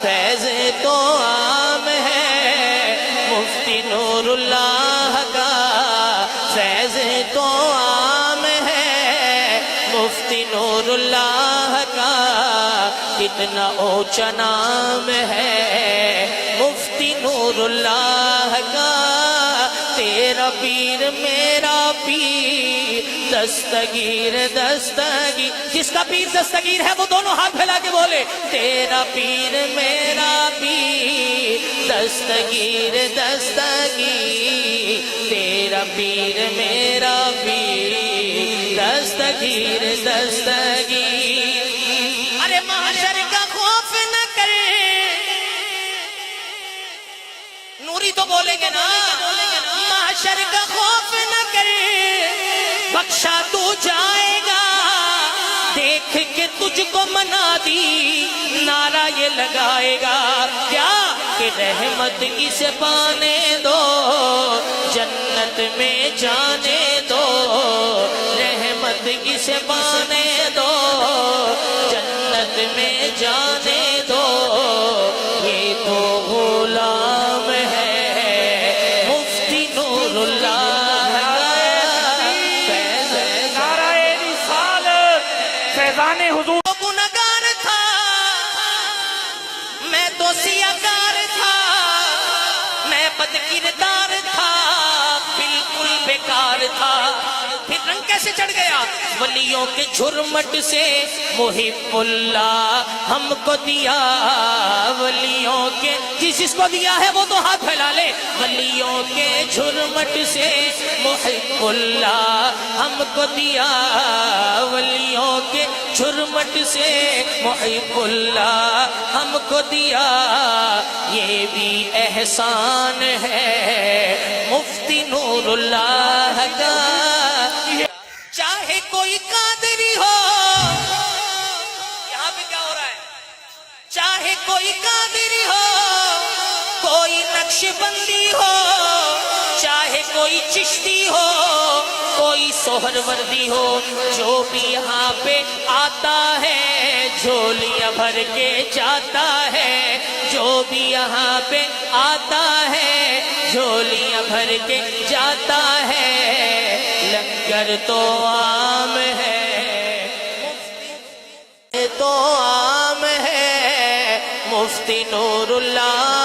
فیض تو عام ہے مفتی نور اللہ کا، فیض تو عام ہے مفتی نور اللہ کا، کتنا اونچا نام ہے مفتی نور اللہ کا، تیرا پیر میرا پیر دستگیر دستگیر، جس کا پیر دستگیر ہے وہ دونوں ہاتھ پھیلا کے بولے، تیرا پیر میرا پیر دستگیر دستگیر، تیرا پیر میرا پیر دستگیر دستگیر۔ ارے محشر کا خوف نہ کرے، نوری تو بولیں گے نا، محشر کا خوف نہ کرے، بخشا تو جائے گا، دیکھ کے تجھ کو منادی نعرہ یہ لگائے گا، کیا کہ رحمت اسے پانے دو جنت میں جانے دو، رحمت اسے پانے دو جنت میں جانے دو، یہ تو غلام ہے مفتی نور اللہ کا، نعرہ رسالت فیضان حضور۔ گنہگار تھا میں تو سیاکار تھا، میں بد کردار تھا، بالکل بیکار تھا، پھر رنگ کیسے چڑھ گیا؟ ولیوں کے جھرمٹ سے محب اللہ ہم کو دیا، ولیوں کے جس کو دیا ہے وہ تو ہاتھ پھیلا لے، ولیوں کے جھرمٹ سے محب اللہ ہم کو دیا، ولیوں کے جھرمٹ سے محب اللہ ہم کو دیا، یہ بھی احسان ہے مفتی نور اللہ کا، چاہے کوئی قادری ہو، یہاں پہ کیا ہو رہا ہے، چاہے کوئی قادری ہو، کوئی نقش بندی ہو، چاہے کوئی چشتی ہو، کوئی سہر وردی ہو، جو بھی یہاں پہ آتا ہے جھولیاں بھر کے جاتا ہے، جو بھی یہاں پہ آتا ہے جھولیاں بھر کے جاتا ہے، لنگر تو عام ہے مفتی تو عام ہے مفتی نور اللہ